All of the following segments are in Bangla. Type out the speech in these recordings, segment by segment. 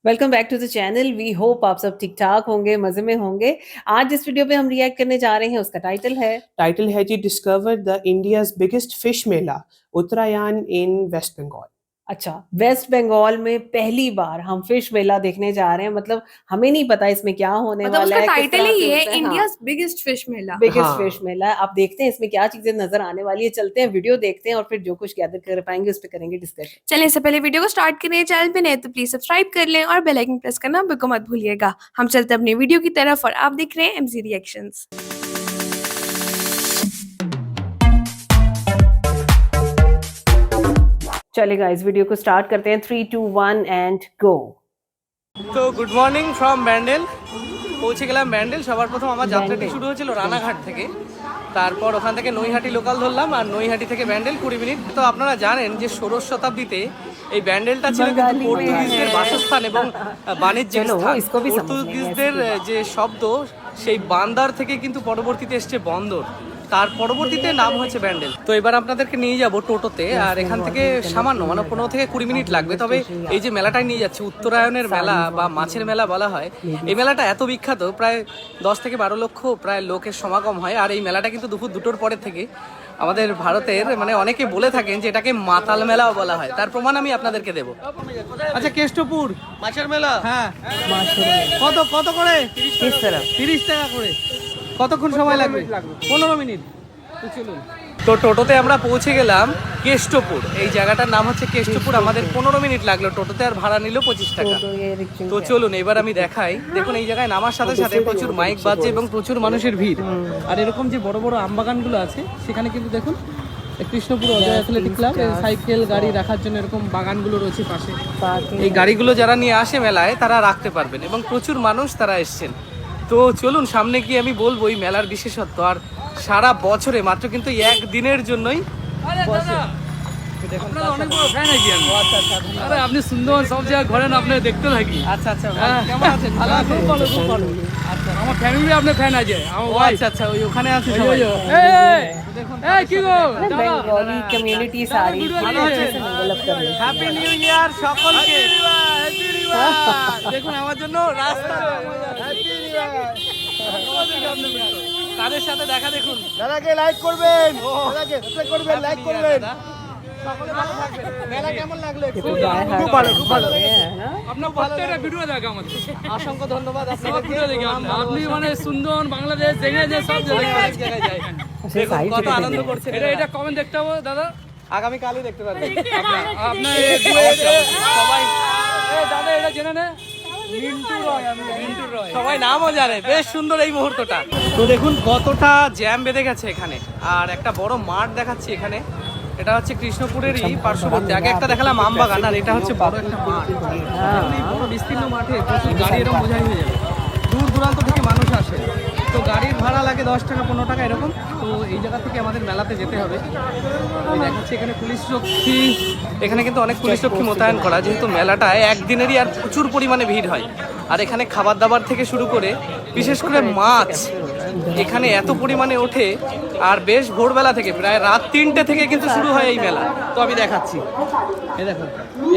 Welcome back to the channel. We hope आप सब ठीक ठाक होंगे, मजे में होंगे। आज जिस वीडियो पे हम रिएक्ट करने जा रहे हैं उसका टाइटल है टाइटल है जी discover the India's biggest fish mela Uttarayan in west Bengal. अच्छा, वेस्ट बंगाल में पहली बार हम फिश मेला देखने जा रहे हैं। मतलब हमें नहीं पता इसमें क्या होने मतलब वाला उसका है, किस टाइटल तरह ही से है होता है। हाँ, इंडियाज बिगेस्ट फिश मेला। बिगेस्ट हाँ। फिश मेला है। आप देखते हैं इसमें क्या चीजें नजर आने वाली है। चलते हैं, वीडियो देखते हैं और फिर जो कुछ गैदर कर पाएंगे उस पर करेंगे डिस्कशन। चलिए इससे पहले वीडियो को स्टार्ट करें, चैनल पे नए तो प्लीज सब्सक्राइब कर लें और बेल आइकन प्रेस करना बिल्कुल मत भूलिएगा। हम चलते हैं अपनी वीडियो की तरफ और आप देख रहे हैं एमजी रिएक्शंस। चलेगा, इस वीडियो को स्टार्ट करते हैं। 3, 2, 1 एंड गो। তো গুড মর্নিং ফ্রম ব্যান্ডেল। পৌঁছে গেলাম ব্যান্ডেল। সবার প্রথম আমার যাত্রাটি শুরু হয়েছিল রানাঘাট থেকে, তারপর ওখান থেকে নৈহাটি লোকাল ধরলাম, আর নৈহাটি থেকে ব্যান্ডেল 20 মিনিট। তো আপনারা জানেন যে ষোড়শ শতাব্দীতে এই ব্যান্ডেলটা ছিল কিন্তু পর্তুগিজদের বাসস্থান এবং বাণিজ্যিক স্থান। পর্তুগিজদের যে শব্দ সেই বান্দার থেকে কিন্তু পরবর্তীতে এসছে বন্দর, তার পরবর্তীতে নাম হয়েছে ব্যান্ডেল। তো এবার আপনাদেরকে নিয়ে যাব টোটোতে, আর এখান থেকে সামান্য মানে 15 থেকে 20 মিনিট লাগবে। তবে এই যে মেলাটায় নিয়ে যাচ্ছে উত্তরায়ণের মেলা বা মাছের মেলা বলা হয়, এই মেলাটা এত বিখ্যাত, প্রায় 10 থেকে 12 লক্ষ প্রায় লোকের সমাগম হয়। আর এই মেলাটা কিন্তু দুপুর 2টোর পরে থেকে আমাদের ভারতের মানে অনেকে বলে থাকেন যে এটাকে মাতাল মেলাও বলা হয়, তার প্রমাণ আমি আপনাদেরকে দেবো। আচ্ছা, কেষ্টপুর মাছের মেলা, হ্যাঁ কত কত করে? 30 টাকা করে। কতক্ষণ সময় লাগবে? 15 মিনিট। তো চলুন। তো টোটোতে আমরা পৌঁছে গেলাম কেষ্টপুর। এই জায়গাটার নাম হচ্ছে কেষ্টপুর। আমাদের 15 মিনিট লাগলো টোটোতে, আর ভাড়া নিল 25 টাকা। তো চলুন এবার আমি দেখাই। দেখুন এই জায়গায় নামার সাথে সাথে প্রচুর মাইক বাজছে এবং প্রচুর মানুষের ভিড়। আর এরকম যে বড় বড় আমবাগানগুলো আছে সেখানে কিন্তু দেখুন Krishnapur Ajay athletic club cycle গাড়ি রাখার জন্য এরকম বাগানগুলো রয়েছে পাশে। এই গাড়িগুলো যারা নিয়ে আসে মেলায় তারা রাখতে পারবেন এবং প্রচুর মানুষ তারা এসছেন। তো চলুন সামনে গিয়ে আমি বলবো এই মেলার বিশেষত্ব। আর সারা বছরে মাত্র কিন্তু একদিনের জন্যই আপনি সুন্দর সব জায়গায় ঘোরেন, আপনি দেখতে থাকি। আচ্ছা আচ্ছা, কেমন আছেন? ভালো আছেন? আচ্ছা, আমার ফ্যামিলি আপনার ফ্যান আছে। আচ্ছা আচ্ছা, ওই ওখানে আছে সবাই। কি গো बंगाली कम्युनिटी सारी ভালো আছেন? হ্যাপি নিউ ইয়ার সকলকে। দেখুন আমার জন্য রাস্তা তাদের সাথে দেখা। দেখুন দাদাকে লাইক করবেন, দাদাকে সাবস্ক্রাইব করবেন, লাইক করবেন। সকলে ভালো থাকবেন। মেলা কেমন লাগলো? खूब ভালো, খুব ভালো। আপনার প্রত্যেকটা ভিডিও দেখে আমাদের। অসংখ্য ধন্যবাদ সব আপনাকে। ভিডিও দেখে আপনি মানে সুন্দর বাংলাদেশ দেখে যে সব জায়গায় অনেক জায়গায় যাই। দেখুন কত আনন্দ করছে। এটা কমেন্ট দেখতে হবে দাদা। আগামী কালই দেখতে পারবেন আপনার সবাই। দাদা এটা জেনে নে মিন্টু রয়। আমি মিন্টু রয়। সবাই নামও জানে। বেশ সুন্দর এই মুহূর্তটা। তো দেখুন কতটা জ্যাম বেঁধে গেছে এখানে। আর একটা বড় মাঠ দেখাচ্ছি এখানে। এটা হচ্ছে কৃষ্ণপুরেরই পার্শ্ববর্তী। আগে একটা দেখালাম আমবাগান, আর এটা হচ্ছে বড় একটা মাঠ। এই বড় বিস্তীর্ণ মাঠে প্রচুর গাড়ি এরকম বোঝাই হয়ে যাবে। দূর দূরান্ত থেকে মানুষ আসে। তো গাড়ির ভাড়া লাগে 10 টাকা 15 টাকা এরকম। তো এই জায়গা থেকে আমাদের মেলাতে যেতে হবে। আমি দেখাচ্ছি এখানে পুলিশ রক্ষী, এখানে কিন্তু অনেক পুলিশ রক্ষী মোতায়েন করা, যেহেতু মেলাটায় একদিনেরই আর প্রচুর পরিমাণে ভিড় হয়। আর এখানে খাবার দাবার থেকে শুরু করে বিশেষ করে মাছ এখানে এত পরিমাণে ওঠে। আর বেশ ভোরবেলা থেকে প্রায় রাত 3টে থেকে কিন্তু শুরু হয় এই মেলা। তো আমি দেখাচ্ছি, এই দেখুন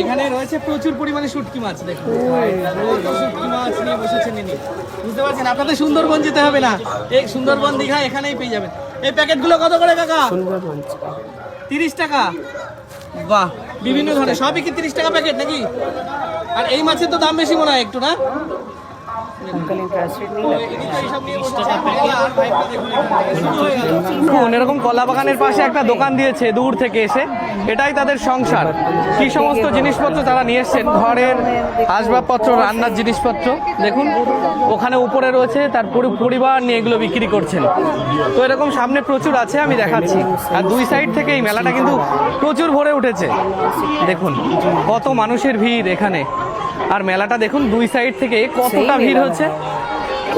এখানে রয়েছে প্রচুর পরিমাণে শুটকি মাছ। দেখুন কত শুটকি মাছ নিয়ে বসেছেন ইনি। বুঝতে পারছেন আপনাদের সুন্দরবন যেতে হবে না, এই সুন্দরবন দীঘা এখানেই পেয়ে যাবেন। এই প্যাকেটগুলো কত করে কাকা? 30 টাকা। বাহ, বিভিন্ন ধরনের সবই কি 30 টাকা প্যাকেট নাকি? আর এই মাছের তো দাম বেশি মনে হয় একটু, না? अंकल इंटरेस्टेड नहीं দেখুন এরকম কলা বাগানের পাশে একটা দোকান দিয়েছে দূর থেকে এসে। এটাই তাদের সংসার। কি সমস্ত জিনিসপত্র তারা নিয়ে এসছেন, ঘরের আসবাবপত্র, রান্নার জিনিসপত্র। দেখুন ওখানে উপরে রয়েছে, তার পুরো পরিবার নিয়ে এগুলো বিক্রি করছেন। তো এরকম সামনে প্রচুর আছে, আমি দেখাচ্ছি। আর দুই সাইড থেকে এই মেলাটা কিন্তু প্রচুর ভরে উঠেছে। দেখুন কত মানুষের ভিড় এখানে। আর মেলাটা দেখুন দুই সাইড থেকে কতটা ভিড় হচ্ছে,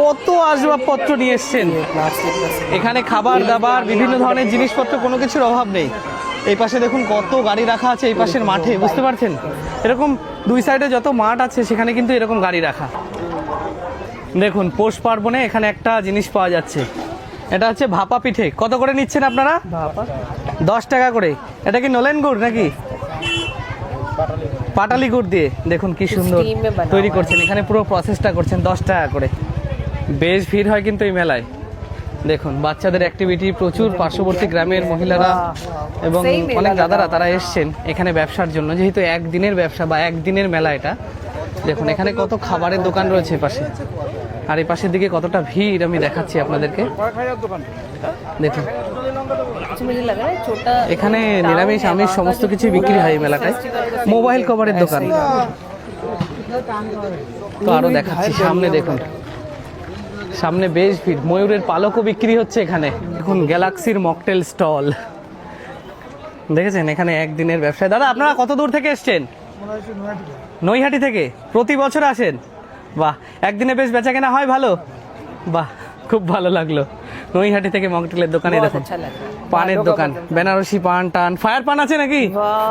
কত আসবাবপত্র নিয়ে এসছেন। এখানে খাবার দাবার বিভিন্ন ধরনের জিনিসপত্র, কোনো কিছুর অভাব নেই। এই পাশে দেখুন কত গাড়ি রাখা আছে এই পাশের মাঠে, বুঝতে পারছেন? এরকম দুই সাইডে যত মাঠ আছে সেখানে কিন্তু এরকম গাড়ি রাখা। দেখুন পৌষ পার্বণে এখানে একটা জিনিস পাওয়া যাচ্ছে, এটা হচ্ছে ভাপা পিঠে। কত করে নিচ্ছেন আপনারা? 10 টাকা করে। এটা কি নলেন গুড় নাকি? পাটালি গুড় দিয়ে দেখুন কি সুন্দর Steam में बना তৈরি हुआ করছেন। এখানে পুরো প্রসেসটা করছেন 10 টাকা করে। বেশ ভিড় হয় কিন্তু এই মেলায়। দেখুন বাচ্চাদের অ্যাক্টিভিটি প্রচুর, পার্শ্ববর্তী গ্রামের মহিলারা এবং সেই মেলা অনেক দাদারা লাগা তারা এসছেন এখানে ব্যবসার জন্য, যেহেতু একদিনের ব্যবসা বা একদিনের মেলা এটা। দেখুন এখানে কত খাবারের দোকান রয়েছে পাশে, আর এই পাশের দিকে কতটা ভিড় আমি দেখাচ্ছি আপনাদেরকে। দেখুন अच्छा, मुझे लग रहा है छोटा এখানে নিরামিষ আমিষ সমস্ত কিছু বিক্রি হয় এই মেলাটায়। মোবাইল কভারের দোকান তো আরো দেখাচ্ছি সামনে। দেখুন সামনে বেশ ভিড়, ময়ূরের পালকও বিক্রি হচ্ছে এখানে। দেখুন গ্যালাক্সির মকটেল স্টল দেখেছেন এখানে একদিনের ব্যবসায়। দাদা আপনারা কত দূর থেকে এসছেন? নৈহাটি থেকে। প্রতি বছর আসেন? বাহ, একদিনে বেশ বেচা কেনা হয় ভালো? বাহ, খুব ভালো লাগলো। নৈহাটি থেকে মকটেলের দোকানে बहुत দেখুন अच्छा लग रहा है। পানের দোকান, বেনারসি পান টান, ফায়ার পান আছে নাকি?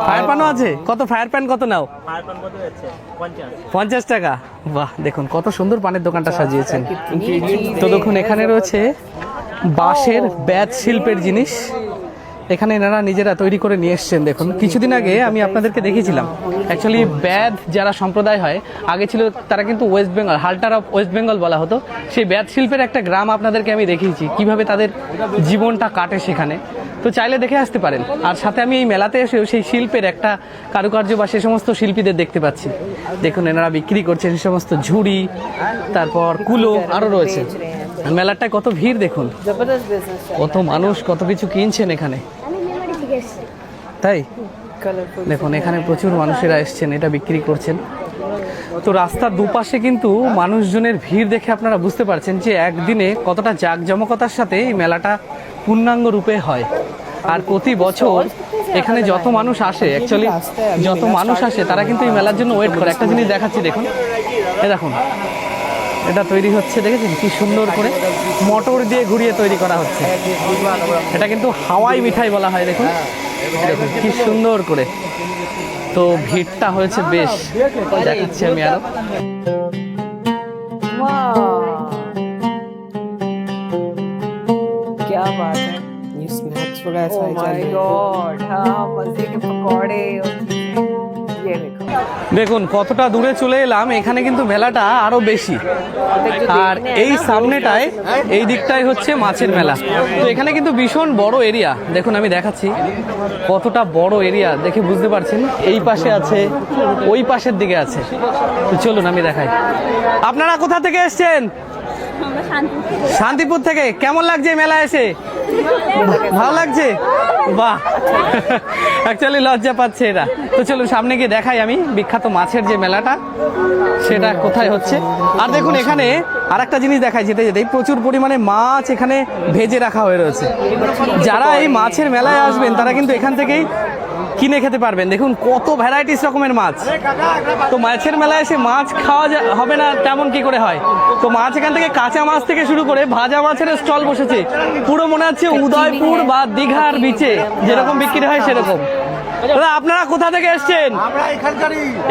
ফায়ার পানও আছে। কত ফায়ার পান কত নাও? 50 টাকা। বাহ, দেখুন কত সুন্দর পানের দোকানটা সাজিয়েছেন। তো দেখুন এখানে রয়েছে বাঁশের ব্যাত শিল্পের জিনিস, এখানে এনারা নিজেরা তৈরি করে নিয়ে এসছেন। দেখুন কিছুদিন আগে আমি আপনাদেরকে দেখিয়েছিলাম, অ্যাকচুয়ালি ব্যাদ যারা সম্প্রদায় হয় আগে ছিল, তারা কিন্তু ওয়েস্ট বেঙ্গল, হাল্টার অফ ওয়েস্ট বেঙ্গল বলা হতো। সেই ব্যাদ শিল্পের একটা গ্রাম আপনাদেরকে আমি দেখিয়েছি, কিভাবে তাদের জীবনটা কাটে সেখানে। তো চাইলে দেখে আসতে পারেন। আর সাথে আমি এই মেলাতে এসেও সেই শিল্পের একটা কারুকার্য বা সে সমস্ত শিল্পীদের দেখতে পাচ্ছি। দেখুন এনারা বিক্রি করছেন সে সমস্ত ঝুড়ি, তারপর কুলো আরও রয়েছে। মেলাটায় কত ভিড় দেখুন, जबरदस्त बिजनेस কত মানুষ কত কিছু কিনছেন এখানে, তাই कलरफुल। দেখুন এখানে প্রচুর মানুষেরা এসছেন, এটা বিক্রি করছেন। তো রাস্তার দুপাশে কিন্তু মানুষজনের ভিড় দেখে আপনারা বুঝতে পারছেন যে একদিনে কতটা জাঁকজমকতার সাথে এই মেলাটা পূর্ণাঙ্গ রূপে হয়। আর প্রতি বছর এখানে যত মানুষ আসে, অ্যাকচুয়ালি যত মানুষ আসে তারা কিন্তু এই মেলার জন্য ওয়েট করে। একটা জিনিস দেখাচ্ছি দেখুন, এ দেখুন এটা তৈরি হচ্ছে, দেখেছেন কি সুন্দর করে মোটর দিয়ে ঘুরিয়ে তৈরি করা হচ্ছে। এটা কিন্তু হাওয়াই মিঠাই বলা হয়। দেখুন দেখুন কি সুন্দর করে। তো ভিড়টা হয়েছে বেশ, দেখাচ্ছি আমি আরো। वाह, क्या बात है। ये स्नैक्स वगैरह ओह सारे चल माय रहे हैं। गॉड, हाँ मजे के पकौड़े और चीजें। ये देखो দেখুন কতটা দূরে চলে এলাম, এখানে কিন্তু মেলাটা আরো বেশি। আর এই সামনেটায় এই দিকটাই হচ্ছে মাছের মেলা। তো এখানে কিন্তু ভীষণ বড় এরিয়া, দেখুন আমি দেখাচ্ছি কতটা বড় এরিয়া, দেখে বুঝতে পারছেন। এই পাশে আছে, ওই পাশের দিকে আছে। তো চলুন আমি দেখাই। আপনারা কোথা থেকে এসছেন? শান্তিপুর থেকে। কেমন লাগছে এই মেলা এসে? ভালো লাগছে? বাহ, অ্যাকচুয়ালি লজ্জা পাচ্ছে এরা। তো চলুন সামনে গিয়ে দেখাই আমি বিখ্যাত মাছের যে মেলাটা সেটা কোথায় হচ্ছে। আর দেখুন এখানে আর একটা জিনিস দেখাই, যেতে যেতে প্রচুর পরিমাণে মাছ এখানে ভেজে রাখা হয়ে রয়েছে। যারা এই মাছের মেলায় আসবেন তারা কিন্তু এখান থেকেই কিনে খেতে পারবেন। দেখুন কত ভ্যারাইটিস রকমের মাছ। তো মাছের মেলায় এসে মাছ খাওয়া হবে না তেমন কি করে হয়? তো মাছ এখান থেকে কাঁচা মাছ থেকে শুরু করে ভাজা মাছের স্টল বসেছে। পুরো মনে হচ্ছে উদয়পুর বা দীঘার বিচে যেরকম বিক্রি হয় সেরকম। দাদা আপনারা কোথা থেকে এসছেন? আমরা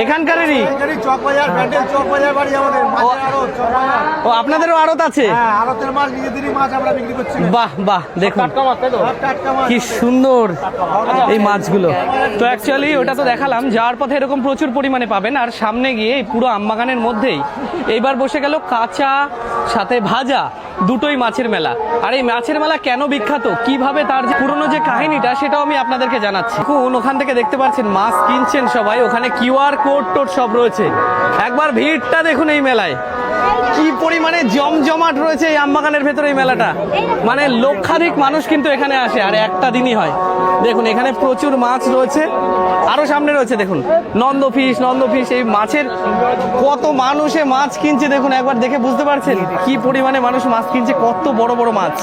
এখানকারেরই। চক বাজার, ব্যান্ডেল চক বাজার বাড়ি আমাদের, মাছের আড়ত, চক বাজার। ও আপনাদেরও আড়ত আছে? হ্যাঁ, আড়তের মাছ, নিজেদেরই মাছ আমরা বিক্রি করছি। বাহ বাহ, দেখুন সব টাটকা মাছ। কি সুন্দর এই মাছগুলো। তো অ্যাকচুয়ালি ওটা তো দেখালাম, যাওয়ার পথে এরকম প্রচুর পরিমাণে পাবেন। আর সামনে গিয়ে এই পুরো আমবাগানের মধ্যেই এইবার বসে গেল কাঁচা সাথে ভাজা দুটোই মাছের মেলা। আর এই মাছের মেলা কেন বিখ্যাত, কিভাবে তার যে পুরনো যে কাহিনীটা সেটাও আমি আপনাদেরকে জানাচ্ছি। দেখুন ওখান থেকে দেখতে পাচ্ছেন মাছ কিনছেন সবাই, ওখানে কিউআর কোড টোড সব রয়েছে। একবার ভিড়টা দেখুন এই মেলায়, কি পরিমাণে জমজমাট রয়েছে এই আমবাগানের ভেতরে এই মেলাটা। মানে লক্ষাধিক মানুষ কিন্তু এখানে আসে, আর একটা দিনই হয়। দেখুন এখানে প্রচুর মাছ রয়েছে, আরো সামনে রয়েছে দেখুন নন্দ ফিশ। এই মাছের কত মানুষে মাছ কিনছে দেখুন, একবার দেখে বুঝতে পারছেন কি পরিমাণে মানুষ মাছ কিনছে, কত বড় বড় মাছ।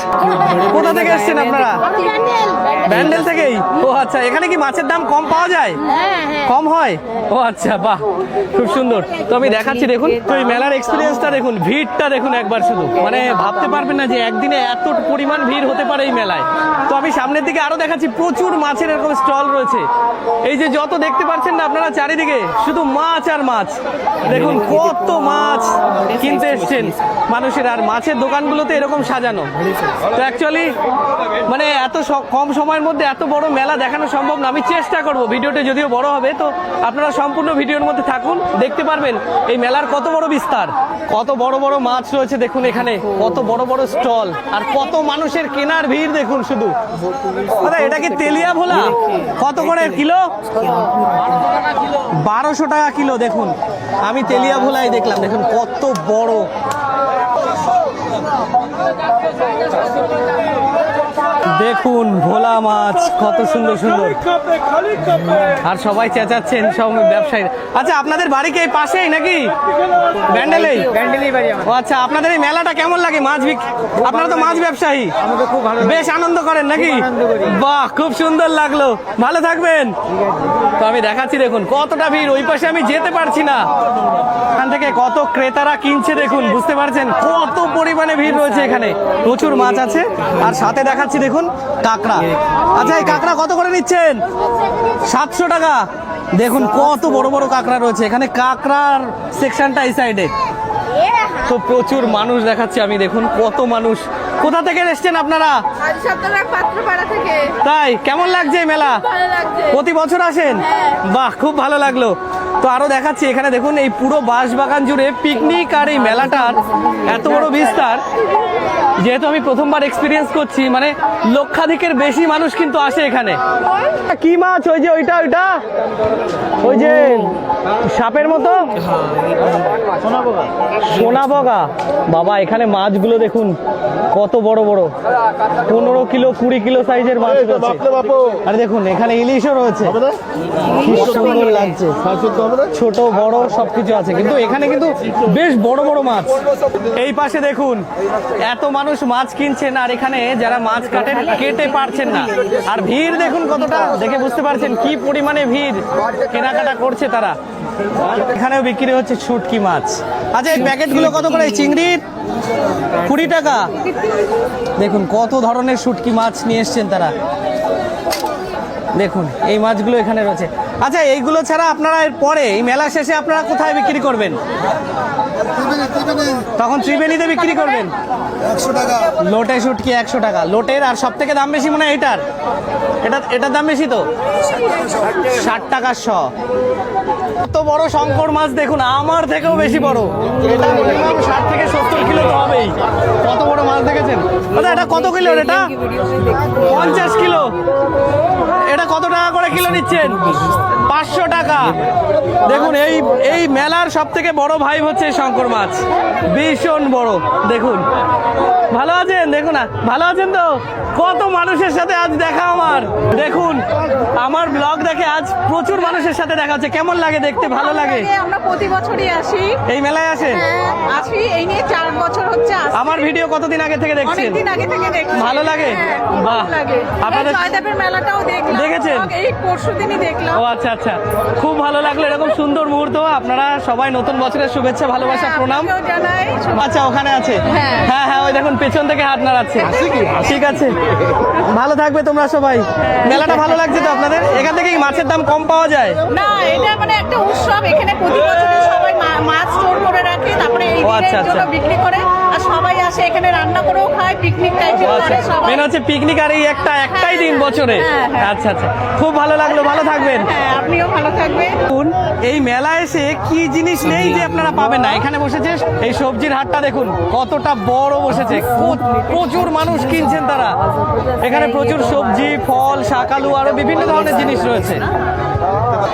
কোথা থেকে এসছেন আপনারা? ব্যান্ডেল থেকেই। ও আচ্ছা, এখানে কি মাছের দাম কম পাওয়া যায়? কম হয়? ও আচ্ছা, বাহ খুব সুন্দর। তো আমি দেখাচ্ছি দেখুন, তো এই মেলার এক্সপিরিয়েন্সটা দেখুন, ভিড়টা দেখুন একবার শুধু, মানে ভাবতে পারবেন না যে একদিনে এত পরিমাণ ভিড় হতে পারে এই মেলায়। তো আমি সামনের দিকে আরো দেখাচ্ছি, প্রচুর মাছের এরকম স্টল রয়েছে। এই যে যত দেখতে পাচ্ছেন না আপনারা চারিদিকে শুধু মাছ আর মাছ, দেখুন কত মাছ কিনতে এসছেন মানুষের, আর মাছের দোকানগুলোতে এরকম সাজানো। তো অ্যাকচুয়ালি মানে এত কম সময়ের মধ্যে এত বড় মেলা দেখানো সম্ভব না। আমি চেষ্টা করব, ভিডিওটা যদিও বড় হবে, তো আপনারা সম্পূর্ণ ভিডিওর মধ্যে থাকুন, দেখতে পারবেন এই মেলার কত বড় বিস্তার, কত বড় বড় মাছ রয়েছে দেখুন এখানে, কত বড় বড় স্টল, আর কত মানুষের কেনার ভিড় দেখুন শুধু। দাদা এটা কি তেলিয়া ভোলা? কত করে কিলো? 1200 টাকা কিলো। দেখুন আমি তেলিয়া ভোলাই দেখলাম, দেখুন কত বড়। দেখুন ভোলা মাছ কত সুন্দর সুন্দর, আর সবাই চেঁচাচ্ছেন সব ব্যবসায়ী। আচ্ছা আপনাদের বাড়ি কি এই পাশেই নাকি? ব্যান্ডেলেই? ও আচ্ছা, আপনাদের এই মেলাটা কেমন লাগে? মাছ আপনারা তো মাছ ব্যবসায়ী, বেশ আনন্দ করেন নাকি? বাহ, খুব সুন্দর লাগলো, ভালো থাকবেন। তো আমি দেখাচ্ছি দেখুন কতটা ভিড়, ওই পাশে আমি যেতে পারছি না, এখান থেকে কত ক্রেতারা কিনছে দেখুন, বুঝতে পারছেন কত পরিমাণে ভিড় রয়েছে এখানে, প্রচুর মাছ আছে। আর সাথে দেখাচ্ছি দেখুন কাঁকড়া। আচ্ছা এই কাঁকড়া কত করে নিচ্ছেন? 700 টাকা। দেখুন কত বড় বড় কাঁকড়া রয়েছে এখানে, কাঁকড়ার সেকশনটা এই সাইডে। তো প্রচুর মানুষ দেখাচ্ছি আমি, দেখুন কত মানুষ। কোথা থেকে এসেছেন আপনারা? তাই কেমন লাগছে এই মেলা? প্রতি বছর আসেন? বাহ, খুব ভালো লাগলো। তো আরো দেখাচ্ছি এখানে দেখুন, এই পুরো বাঁশবাগান জুড়ে পিকনিক আর এই মেলাটার এত বড় বিস্তার, যেহেতু আমি প্রথমবার এক্সপিরিয়েন্স করছি, মানে লক্ষাধিকের বেশি মানুষ কিন্তু আসে এখানে। কি মাছ ওই যে ওইটা ওই যে সাপের মতো? সোনাবগা। বাবা এখানে মাছগুলো দেখুন কত বড় বড়, 15 কিলো 20 কিলো সাইজের মাছ রয়েছে। আর দেখুন এখানে ইলিশও রয়েছে, কি সুন্দর লাগছে, ছোট বড় সবকিছু আছে, কিন্তু এখানে কিন্তু বেশ বড় বড় মাছ। এই পাশে দেখুন এত মানুষ মাছ কিনছেন, আর এখানে যারা মাছ কাটেন কেটে পারছেন না, আর ভিড় দেখুন কতটা, দেখে বুঝতে পারছেন কি পরিমাণে ভিড়, কেনাকাটা করছে তারা। এখানেও বিক্রি হচ্ছে শুটকি মাছ। আচ্ছা এই প্যাকেটগুলো কত করে? চিংড়ির 20 টাকা। দেখুন কত ধরনের শুটকি মাছ নিয়ে এসছেন তারা, দেখুন এই মাছগুলো এখানে রয়েছে। আচ্ছা এইগুলো ছাড়া আপনারা এর পরে এই মেলা শেষে আপনারা কোথায় বিক্রি করবেন? তখন ত্রিবেণীতে বিক্রি করবেন। 100 টাকা লোটে শুটকি 100 টাকা লোটের। আর সব থেকে দাম বেশি মনে হয় এটার দাম বেশি তো, 60 টাকা শ। কত বড় শঙ্কর মাছ দেখুন, আমার থেকেও বেশি বড়, এটা মিনিমাম 60 থেকে 70 কিলো তো হবেই। কত বড় মাছ দেখেছেন? আচ্ছা এটা কত কিলো? এটা 50 কিলো। এটা কত টাকা করে কিলো নিচ্ছেন? 500 টাকা। দেখুন এই মেলার সব থেকে বড় ভাই হচ্ছে শঙ্কর মাছ, ভীষণ বড়। দেখুন ভালো আছেন? দেখুন না, ভালো আছেন তো? কত মানুষের সাথে আজ দেখা আমার, দেখুন আমার ব্লগ দেখে আজ প্রচুর মানুষের সাথে দেখা হচ্ছে। কেমন লাগে দেখতে? ভালো লাগে। আমরা প্রতি বছরই আসি, এই মেলায় আসেন? আসি, এই নিয়ে 4 বছর হচ্ছে আসি। আমার ভিডিও কতদিন আগে থেকে দেখছেন? অনেকদিন আগে থেকে দেখছি। ভালো লাগে? খুব বাহ, ভালো লাগে। আপনাদের জয়দেবের মেলাটাও দেখলাম। দেখেছেন? এই পরশুদিনই দেখলাম। ও আচ্ছা আচ্ছা, খুব ভালো লাগলো এরকম সুন্দর মুহূর্ত। আপনারা সবাই নতুন বছরের শুভেচ্ছা, ভালোবাসা, প্রণাম। আপনাকেও জানাই। আচ্ছা ওখানে আছে, হ্যাঁ। হ্যাঁ হ্যাঁ ওই দেখুন পেছন থেকে হাত নাড়াচ্ছে। ঠিক আছে, ভালো থাকবে তোমরা সবাই। মেলাটা ভালো লাগছে তো আপনাদের? এখান থেকে মাছের দাম কম পাওয়া যায়? না, এটা মানে একটা উৎসব, এখানে প্রতি বছরই সবাই মাছ স্টোর করে রাখে, তারপরে এই আচ্ছা, দিনের জন্য আচ্ছা। বিক্রি করে, আর সবাই আসে এখানে রান্না করেও খায়, পিকনিক টাইপের করে সবাই। মেন হচ্ছে পিকনিক, আর এই একটাই দিন বছরে। হ্যাঁ, হ্যাঁ। আচ্ছা আচ্ছা, খুব ভালো লাগলো, ভালো থাকবেন। হ্যাঁ, আপনিও ভালো থাকবেন। দেখুন, এই মেলা এসে কি জিনিস নেই যে আপনারা পাবেন না। এখানে বসেছে এই সবজির হাটটা, দেখুন কতটা বড় বসেছে, প্রচুর মানুষ কিনছেন তারা। এখানে প্রচুর সবজি, ফল, শাক, আলু, আরো বিভিন্ন ধরনের জিনিস রয়েছে।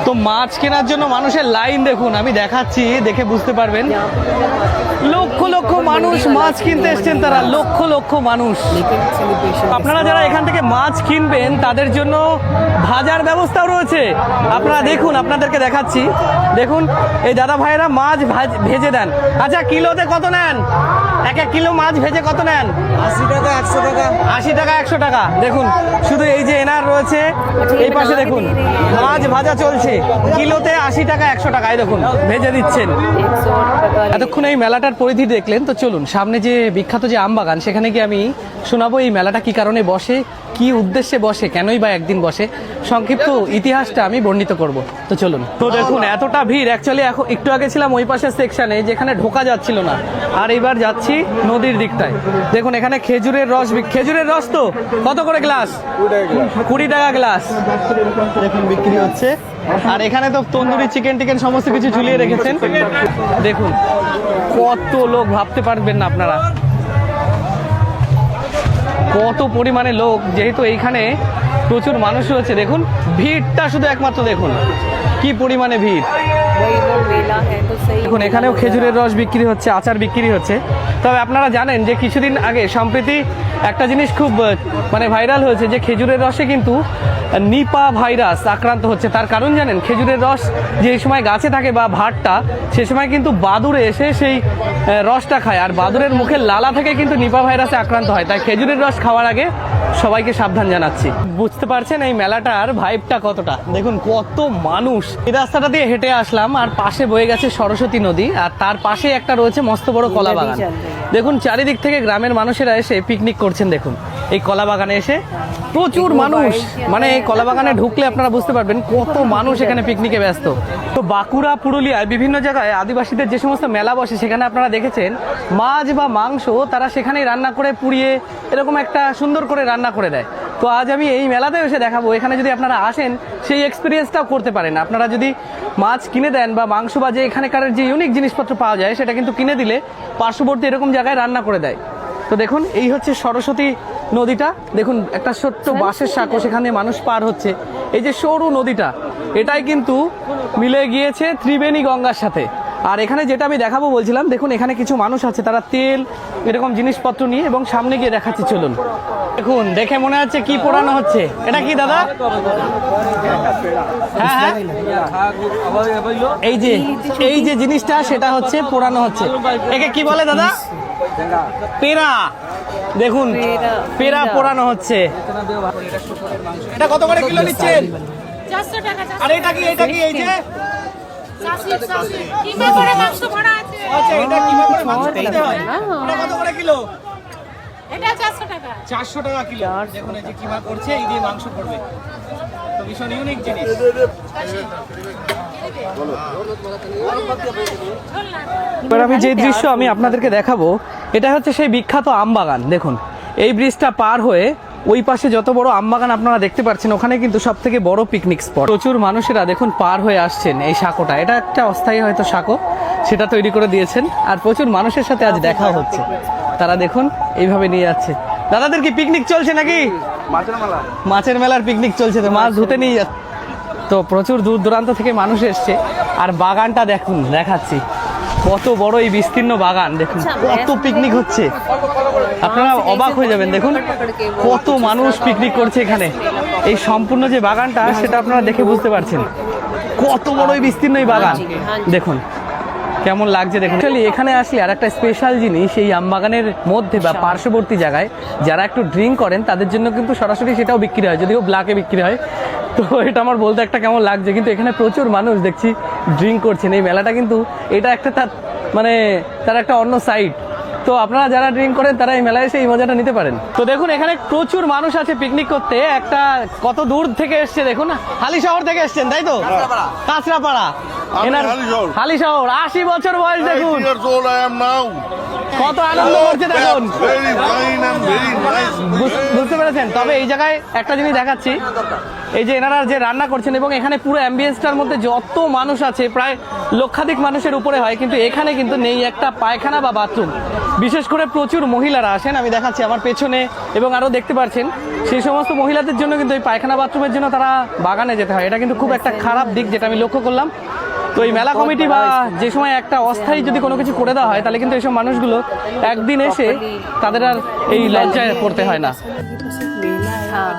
তো মাছ কেনার জন্য মানুষের লাইন দেখুন, আমি দেখাচ্ছি, দেখে বুঝতে পারবেন। লক্ষ লক্ষ মানুষ মাছ কিনতে এসছেন তারা, লক্ষ লক্ষ মানুষ। আপনারা যারা এখান থেকে মাছ কিনবেন তাদের জন্য ভাজার ব্যবস্থাও রয়েছে। আপনারা দেখুন, আপনাদেরকে দেখাচ্ছি, দেখুন এই দাদা ভাইয়েরা মাছ ভেজে দেন। আচ্ছা কিলোতে কত নেন? এক কিলো মাছ ভেজে কত নেন? 80 টাকা 100 টাকা 80 টাকা 100 টাকা। দেখুন শুধু এই যে এনার রয়েছে, এই পাশে দেখুন মাছ ভাজা চলছে। আছে কিলোতে 80 টাকা 100 টাকা, এই দেখুন ভেজে দিচ্ছেন। 108 টাকা। এতক্ষণ এই মেলাটার পরিধি দেখলেন, তো চলুন সামনে যে বিখ্যাত যে আম বাগান সেখানে গিয়ে আমি শোনাবো এই মেলাটা কি কারণে বসে, কি উদ্দেশ্যে বসে, কেনই বা একদিন বসে, সংক্ষিপ্ত ইতিহাসটা আমি বর্ণিত করব। তো চলুন। তো দেখুন এতটা ভিড়, অ্যাকচুয়ালি এখন একটু আগে ছিলাম ওই পাশের সেকশনে যেখানে ঢোকা যাচ্ছিল না, আর এইবার যাচ্ছি নদীর দিকটায়। দেখুন এখানে খেজুরের রস তো কত করে গ্লাস? 20 টাকা গ্লাস দেখুন বিক্রি হচ্ছে। আর এখানে তো তন্দুরি চিকেন টিকেন সমস্ত কিছু ঝুলিয়ে রেখেছেন। দেখুন কত লোক, ভাবতে পারবেন না আপনারা কত পরিমাণে লোক, যেহেতু এইখানে প্রচুর মানুষ রয়েছে। দেখুন ভিড়টা শুধু একমাত্র দেখুন কি পরিমাণে ভিড়। वही वो मेला है तो सही। দেখুন এখানেও খেজুরের রস বিক্রি হচ্ছে, আচার বিক্রি হচ্ছে। তবে আপনারা জানেন যে কিছুদিন আগে সম্প্রতি একটা জিনিস খুব মানে ভাইরাল হয়েছে, যে খেজুরের রসে কিন্তু নিপা ভাইরাস আক্রান্ত হচ্ছে। তার কারণ জানেন, খেজুরের রস যে সময় গাছে থাকে বা ভাতটা, সে সময় কিন্তু বাদুড়ে এসে সেই রসটা খায়, আর বাদুড়ের মুখের লালা থেকে কিন্তু নিপা ভাইরাসে আক্রান্ত হয়। তাই খেজুরের রস খাওয়ার আগে সবাইকে সাবধান জানাচ্ছি। বুঝতে পারছেন এই মেলাটার ভাইবটা কতটা। দেখুন কত মানুষ। এই রাস্তাটা দিয়ে হেঁটে আসলাম, আর পাশে বয়ে গেছে সরস্বতী নদী, আর তার পাশে একটা রয়েছে মস্ত বড় কলা বাগান। দেখুন চারিদিক থেকে গ্রামের মানুষেরা এসে পিকনিক করছেন। দেখুন এই কলা বাগানে এসে প্রচুর মানুষ, মানে এই কলা বাগানে ঢুকলে আপনারা বুঝতে পারবেন কত মানুষ এখানে পিকনিকে ব্যস্ত। তো বাঁকুড়া, পুরুলিয়ায় বিভিন্ন জায়গায় আদিবাসীদের যে সমস্ত মেলা বসে, সেখানে আপনারা দেখেছেন মাছ বা মাংস তারা সেখানেই রান্না করে পুড়িয়ে এরকম একটা সুন্দর করে রান্না করে দেয়। তো আজ আমি এই মেলাতে এসে দেখাবো, এখানে যদি আপনারা আসেন সেই এক্সপিরিয়েন্সটাও করতে পারেন। আপনারা যদি মাছ কিনে দেন বা মাংস বা যে এখানকার যে ইউনিক জিনিসপত্র পাওয়া যায়, সেটা কিন্তু কিনে দিলে পার্শ্ববর্তী এরকম জায়গায় রান্না করে দেয়। তো দেখুন এই হচ্ছে সরস্বতী নদীটা। দেখুন একটা ছোট্ট বাঁশের সাঁকো, সেখানে মানুষ পার হচ্ছে। এই যে সরু নদীটা, এটাই কিন্তু মিলে গিয়েছে ত্রিবেণী গঙ্গার সাথে। আর এখানে যেটা আমি দেখাবো বলছিলাম, দেখুন এখানে কিছু মানুষ আছে, তারা তেল এরকম জিনিসপত্র নিয়ে, এবং সামনে গিয়ে দেখাচ্ছি চলুন। দেখুন দেখে মনে হচ্ছে কি পোড়ানো হচ্ছে। এটা কি দাদা? হ্যাঁ হ্যাঁ, এই যে জিনিসটা সেটা হচ্ছে পোড়ানো হচ্ছে। একে কি বলে দাদা? পেরা। দেখুন পেরা পোড়ানো হচ্ছে। এটা কত করে কিলো নিচ্ছেন? 400 টাকা। আর এটা কি এই যে কিমা করে মাংস ভরা আছে। আচ্ছা, এটা কিমা করে মাংস দিতে হয়। এটা কত করে কিলো? এটা 400 টাকা। 400 টাকা কিলো। দেখুন এই যে কিমা করছে, এই দিয়ে মাংস করবে। তো ভীষণ ইউনিক জিনিস। এবার আমি যে দৃশ্য আমি আপনাদেরকে দেখাবো, এটা হচ্ছে সেই বিখ্যাত আম বাগান। দেখুন এই ব্রিজটা পার হয়ে ওই পাশে যত বড় আম বাগান আপনারা দেখতে পাচ্ছেন, ওখানে কিন্তু সব থেকে বড় পিকনিক স্পট। প্রচুর মানুষেরা দেখুন পার হয়ে আসছেন এই সাঁকোটা। এটা একটা অস্থায়ী হয়তো সাঁকো, সেটা তৈরি করে দিয়েছেন। আর প্রচুর মানুষের সাথে আজ দেখা হচ্ছে, তারা দেখুন এইভাবে নিয়ে যাচ্ছে। দাদাদের কি পিকনিক চলছে নাকি? মাছের মেলার পিকনিক চলছে, তো মাছ ধুতে নিয়ে যাচ্ছে। তো প্রচুর দূর দূরান্ত থেকে মানুষ এসছে। আর বাগানটা দেখুন, দেখাচ্ছি কত বড় এই বিস্তীর্ণ বাগান। দেখুন কত পিকনিক হচ্ছে, আপনারা অবাক হয়ে যাবেন। দেখুন কত মানুষ পিকনিক করছে এখানে। এই সম্পূর্ণ যে বাগানটা, সেটা আপনারা দেখে বুঝতে পারছেন কত বড় এই বিস্তীর্ণ এই বাগান। দেখুন কেমন লাগছে দেখুন। অ্যাকচুয়ালি এখানে আসলে আর একটা স্পেশাল জিনিস, এই আম বাগানের মধ্যে বা পার্শ্ববর্তী জায়গায় যারা একটু ড্রিঙ্ক করেন, তাদের জন্য কিন্তু সরাসরি সেটাও বিক্রি হয়, যদিও ব্ল্যাকে বিক্রি হয়। তো এটা আমার বলতে একটা কেমন লাগছে, কিন্তু এখানে প্রচুর মানুষ দেখছি ড্রিঙ্ক করছেন। এই মেলাটা কিন্তু এটা একটা তার একটা অন্য সাইড। তো আপনারা যারা ড্রিঙ্ক করেন তারা এই মেলায় এসে এই মজাটা নিতে পারেন। তো দেখুন এখানে প্রচুর মানুষ আছে পিকনিক করতে। একটা কত দূর থেকে এসছে দেখুন, হালিশহর থেকে এসছেন তাই তো? কাঁচরাপাড়া, এনার হালিশহর। 80 বছর বয়স। দেখুন কত আনন্দ করছে দেখুন, বুঝতে পেরেছেন? তবে এই জায়গায় একটা জিনিস দেখাচ্ছি, এই যে এনারা যে রান্না করছেন, এবং এখানে পুরো অ্যাম্বিয়েন্সটার মধ্যে যত মানুষ আছে প্রায় লক্ষাধিক মানুষের উপরে হয়, কিন্তু এখানে কিন্তু নেই একটা পায়খানা বা বাথরুম। বিশেষ করে প্রচুর মহিলারা আসেন, আমি দেখাচ্ছি আমার পেছনে, এবং আরও দেখতে পাচ্ছেন সেই সমস্ত মহিলাদের জন্য কিন্তু এই পায়খানা বাথরুমের জন্য তারা বাগানে যেতে হয়। এটা কিন্তু খুব একটা খারাপ দিক, যেটা আমি লক্ষ্য করলাম। তো এই মেলা কমিটি বা যে সময় একটা অস্থায়ী যদি কোনো কিছু করে দেওয়া হয়, তাহলে কিন্তু এইসব মানুষগুলো একদিন এসে তাদের আর এই লজ্জায় পড়তে হয় না। हाँ,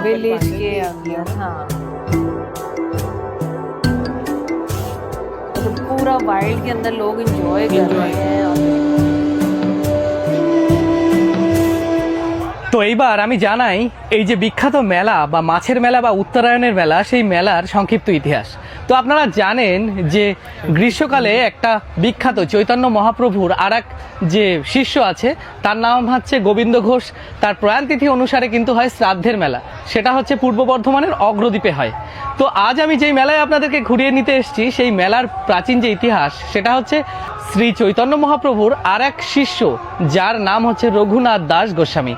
विलेज के अंदर। हाँ, तो पूरा वाइल्ड के अंदर लोग एंजॉय कर रहे हैं। তো এইবার আমি জানাই এই যে বিখ্যাত মেলা বা মাছের মেলা বা উত্তরায়ণের মেলা, সেই মেলার সংক্ষিপ্ত ইতিহাস। তো আপনারা জানেন যে গ্রীষ্মকালে একটা বিখ্যাত চৈতন্য মহাপ্রভুর আর এক যে শিষ্য আছে, তার নাম হচ্ছে গোবিন্দ ঘোষ। তার প্রয়াণতিথি অনুসারে কিন্তু হয় শ্রাদ্ধের মেলা, সেটা হচ্ছে পূর্ব বর্ধমানের অগ্রদ্বীপে হয়। তো আজ আমি যেই মেলায় আপনাদেরকে ঘুরিয়ে নিতে এসেছি, সেই মেলার প্রাচীন যে ইতিহাস, সেটা হচ্ছে শ্রী চৈতন্য মহাপ্রভুর আর এক শিষ্য, যার নাম হচ্ছে রঘুনাথ দাস গোস্বামী।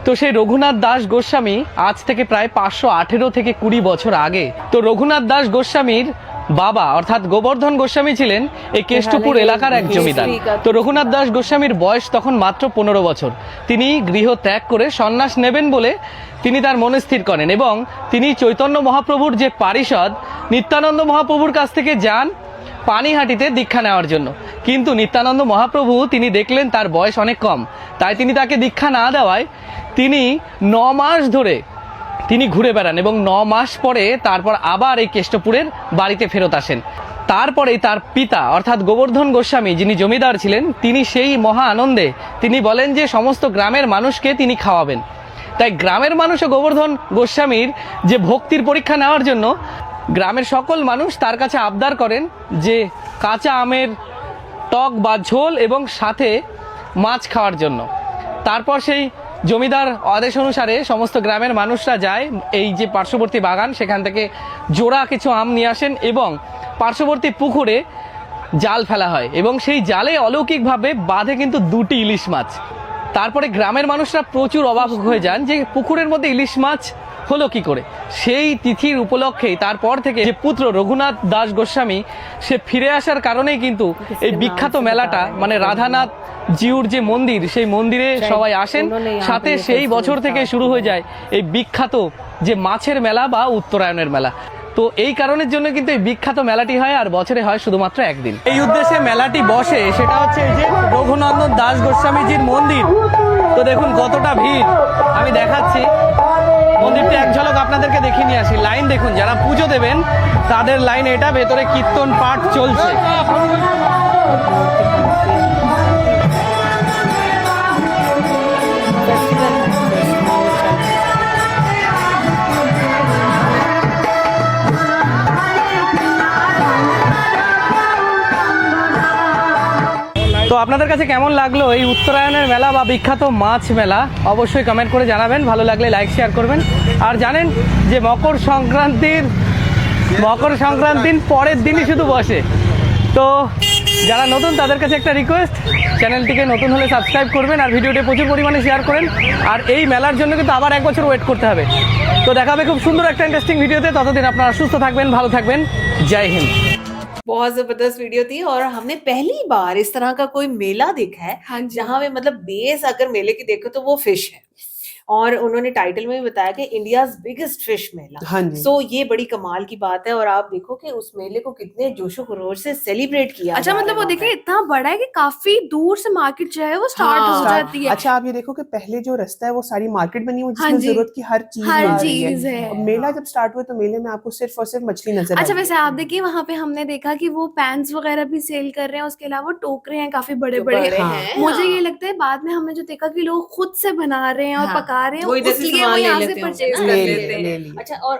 তো সেই রঘুনাথ দাস গোস্বামী আজ থেকে প্রায় 518 থেকে 20 বছর আগে, তো রঘুনাথ দাস গোস্বামীর বাবা অর্থাৎ গোবর্ধন গোস্বামী ছিলেন এই কেষ্টপুর এলাকার এক জমিদার। তো রঘুনাথ দাস গোস্বামীর বয়স তখন মাত্র 15 বছর। তিনি গৃহ ত্যাগ করে সন্ন্যাস নেবেন বলে তিনি তার মনে স্থির করেন, এবং তিনি চৈতন্য মহাপ্রভুর যে পারিষদ নিত্যানন্দ মহাপ্রভুর কাছ থেকে যান পানিহাটিতে দীক্ষা নেওয়ার জন্য। কিন্তু নিত্যানন্দ মহাপ্রভু তিনি দেখলেন তার বয়স অনেক কম, তাই তিনি তাকে দীক্ষা না দেওয়ায় তিনি 9 মাস ধরে তিনি ঘুরে বেড়ান, এবং 9 মাস পরে তারপর আবার এই কেষ্টপুরের বাড়িতে ফেরত আসেন। তারপরেই তার পিতা অর্থাৎ গোবর্ধন গোস্বামী, যিনি জমিদার ছিলেন, তিনি সেই মহা আনন্দে তিনি বলেন যে সমস্ত গ্রামের মানুষকে তিনি খাওয়াবেন। তাই গ্রামের মানুষও গোবর্ধন গোস্বামীর যে ভক্তির পরীক্ষা নেওয়ার জন্য গ্রামের সকল মানুষ তার কাছে আবদার করেন যে কাঁচা আমের টক বা ঝোল এবং সাথে মাছ খাওয়ার জন্য। তারপর সেই জমিদার আদেশ অনুসারে সমস্ত গ্রামের মানুষরা যায় এই যে পার্শ্ববর্তী বাগান, সেখান থেকে জোড়া কিছু আম নিয়ে আসেন এবং পার্শ্ববর্তী পুকুরে জাল ফেলা হয়, এবং সেই জালে অলৌকিকভাবে বাঁধে কিন্তু 2টি ইলিশ মাছ। তারপরে গ্রামের মানুষরা প্রচুর অবাক হয়ে যান যে পুকুরের মধ্যে ইলিশ মাছ হলো কি করে। সেই তিথির উপলক্ষেই তারপর থেকে যে পুত্র রঘুনাথ দাস গোস্বামী সে ফিরে আসার কারণেই কিন্তু এই বিখ্যাত মেলাটা, মানে রাধানাথ জিউর যে মন্দির, সেই মন্দিরে সবাই আসেন। সাথে সেই বছর থেকে শুরু হয়ে যায় এই বিখ্যাত যে মাছের মেলা বা উত্তরায়ণের মেলা। তো এই কারণের জন্য কিন্তু এই বিখ্যাত মেলাটি হয়, আর বছরে হয় শুধুমাত্র একদিন। এই উদ্দেশ্যে মেলাটি বসে, সেটা হচ্ছে এই যে রঘুনন্দন দাস গোস্বামীজির মন্দির। তো দেখুন কতটা ভিড়, আমি দেখাচ্ছি মন্দিরটি এক ঝলক আপনাদেরকে দেখিয়ে নিয়ে আসি। লাইন দেখুন, যারা পুজো দেবেন তাদের লাইন এটা, ভেতরে কীর্তন পাঠ চলছে। তো আপনাদের কাছে কেমন লাগলো এই উত্তরায়ণের মেলা বা বিখ্যাত মাছ মেলা? অবশ্যই কমেন্ট করে জানাবেন, ভালো লাগলে লাইক শেয়ার করবেন। আর জানেন যে মকর সংক্রান্তির পরের দিনই শুধু বসে। তো যারা নতুন তাদের কাছে একটা রিকোয়েস্ট, চ্যানেলটিকে নতুন হলে সাবস্ক্রাইব করবেন আর ভিডিওটি প্রচুর পরিমাণে শেয়ার করেন। আর এই মেলার জন্য কিন্তু আবার 1 বছর ওয়েট করতে হবে। তো দেখা হবে খুব সুন্দর একটা ইন্টারেস্টিং ভিডিওতে। ততদিন আপনারা সুস্থ থাকবেন, ভালো থাকবেন। জয় হিন্দ। बहुत जबरदस्त वीडियो थी, और हमने पहली बार इस तरह का कोई मेला देखा है हाँ जी। जहाँ पे मतलब बेस अगर मेले की देखो तो वो फिश है, और उन्होंने टाइटल में भी बताया कि इंडियाज बिगेस्ट फिश मेला। हाँ जी। सो ये बड़ी कमाल की बात है, और आप देखो कि उस मेले को कितने जोशो खरोश से सेलिब्रेट किया अच्छा, जा मतलब रहा वो है देखिए वहाँ इतना बड़ा है कि काफी दूर से मार्केट जो है वो स्टार्ट हाँ, हो Start- जाती है। अच्छा, आप ये देखो कि पहले जो रास्ता है वो सारी मार्केट बनी हुई, हाँ जिसमें जी। जरूरत की हर चीज हर मिल रही चीज है। अब मेला जब स्टार्ट हुआ तो मेले में आपको सिर्फ और सिर्फ मछली नजर अच्छा, आएगी। वैसे आप देखिए वहाँ पे हमने देखा कि वो पैंस वगैरह भी सेल कर रहे हैं, उसके अलावा टोकरे हैं काफी बड़े जो बड़े। बड़े हाँ। हैं, मुझे हाँ। ये लगता है बाद में हमने जो देखा कि लोग खुद से बना रहे हैं और हाँ, पका रहे हैं, वो इधर से इसलिए सामान वो ले यहाँ से लेते होंगे परचेज ना, कर ले लेते लिए, हैं। ले लिए। अच्छा, और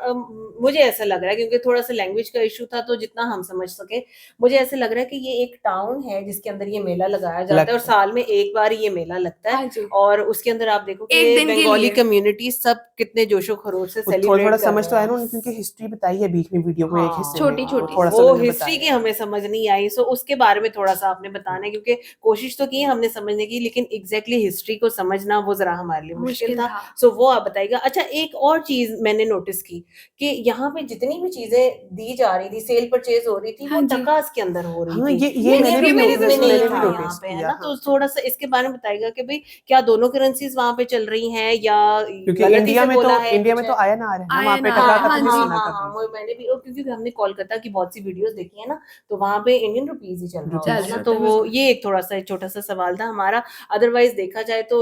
मुझे ऐसा लग रहा है क्योंकि थोड़ा सा लैंग्वेज का इशू था, तो जितना हम समझ सके, मुझे ऐसा लग रहा है कि ये एक टाउन है जिसके अंदर ये मेला लगाया जाता है, और लगता साल में एक बार ये मेला लगता है। हाँ जी। और उसके अंदर आप देखो कि एक दिन के बंगाली लिए। कम्युनिटी सब कितने जोशो खरोश से वो थोड़ा सेलिब्रेट थोड़ा कर समझ रहे तो आया हैं। ना उन्होंने, क्योंकि हिस्ट्री बताई है बीच में वीडियो में एक हाँ, हिस्से में, छोटी-छोटी। थोड़ा सा वो मैंने हिस्ट्री बताया। की हमें समझ नहीं आई, सो उसके बारे में थोड़ा सा आपने बताना है, क्योंकि कोशिश तो की हमने समझने की, लेकिन एग्जैक्टली हिस्ट्री को समझना वो जरा हमारे लिए मुश्किल था। सो वो आप बताइएगा। अच्छा, एक और चीज मैंने नोटिस की कि यहाँ पे जितनी भी चीजें दी जा रही थी, सेल परचेज हो रही थी, वो हाँ जी। टकास के अंदर हो रही हाँ, थी। ये ये मैंने भी मेरे notice- में नहीं मैंने था भी यहाँ notice पे, है किया, ना। तो हाँ। थोड़ा सा इसके बारे में बताइएगा कि भाई क्या दोनों करेंसीज वहाँ पे चल रही हैं, या क्योंकि गलती इंडिया से में बोला तो है इंडिया कुछ में है? तो आया ना आ रहा है ना, वहाँ पे आया ना, टका का हाँ तो जी। सुना था हाँ, वो मैंने भी, क्योंकि हमने कोलकाता की बहुत सी वीडियोस देखी है ना, तो वहाँ पे इंडियन रुपीज ही चल रहा होता है चल ना। रहा तो था वो ये एक थोड़ा सा छोटा सा सवाल था हमारा। अदरवाइज देखा जाए तो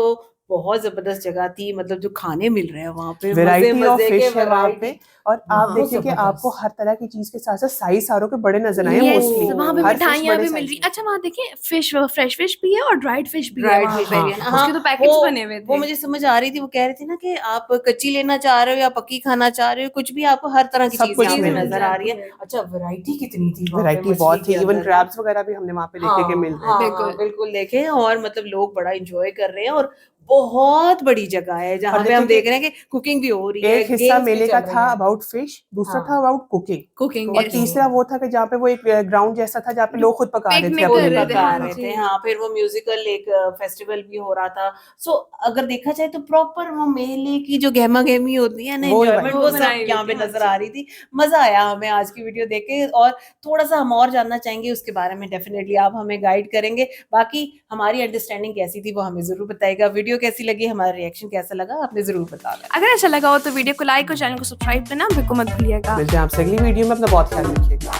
बहुत जबरदस्त जगह थी, मतलब जो खाने मिल रहे हैं वहाँ पे, वैरायटी ऑफ मजे के फिश है वहाँ variety। पे, और आप हाँ, देखिए कि जबरदस्त। आपको हर तरह की चीज के साथ साथ साइज सारों के बड़े नजर आए Yes, मोस्टली। वहाँ पे हर fish मिठाइयाँ बड़े भी मिल size रही। में। अच्छा वहाँ देखिए फिश, फ्रेश फिश भी है और ड्राइड फिश भी है ड्राइड वहाँ फिश पे। भी है ना, उसके हाँ, तो पैकेट्स वो- बने हुए वो थे। मुझे समझ आ रही थी, वो कह रहे थे ना कि आप कच्ची लेना चाह रहे हो या पक्की खाना चाह रहे हो, कुछ भी आपको हर तरह की सब चीज कुछ यहाँ पे मिल नजर आ रही है। अच्छा वैरायटी कितनी थी वहाँ पे वैरायटी मछली बहुत थी, के इवन अंदर ना। क्रैब्स वगैरह भी हमने वहाँ पे देखे के मिल रहे हाँ, हैं। बिल्कुल। हाँ, बिल्कुल देखे, और मतलब लोग बड़ा एंजॉय कर रहे हैं, और बहुत बड़ी जगह है जहाँ और पे हम देखिए देख रहे हैं कि कुकिंग भी हो रही है, एक हिस्सा games भी मेले चल का रही था हैं। अबाउट फिश, दूसरा हाँ। था अबाउट कुकिंग, कुकिंग और तीसरा वो था कि जहाँ पे वो एक ग्राउंड जैसा था जहाँ पे लोग खुद पका रहे थे Picnic अपनी कर रहे थे, पका पका हाँ रहे जी। थे, हाँ, फिर वो म्यूजिकल एक फेस्टिवल भी हो रहा था। सो अगर देखा जाए तो प्रॉपर वो मेले की जो गहमा गहमी होती है ना, वो ही एंजॉयमेंट, वो वो बनाई सब हुई यहाँ थी, पे हाँ नजर आ रही थी। मजा आया हमें आज की वीडियो देख के, और थोड़ा सा हम और जानना चाहेंगे उसके बारे में, डेफिनेटली आप हमें गाइड करेंगे। बाकी हमारी अंडरस्टैंडिंग कैसी थी वो हमें जरूर बताएगा। वीडियो कैसी लगी, हमारा रिएक्शन कैसा लगा, आपने जरूर बताना। अगर अच्छा लगा हो तो वीडियो को लाइक और चैनल को सब्सक्राइब करना बिल्कुल मत भूलिएगा। मिलते हैं आपसे अगली वीडियो में, अपना बहुत ख्याल रखिएगा।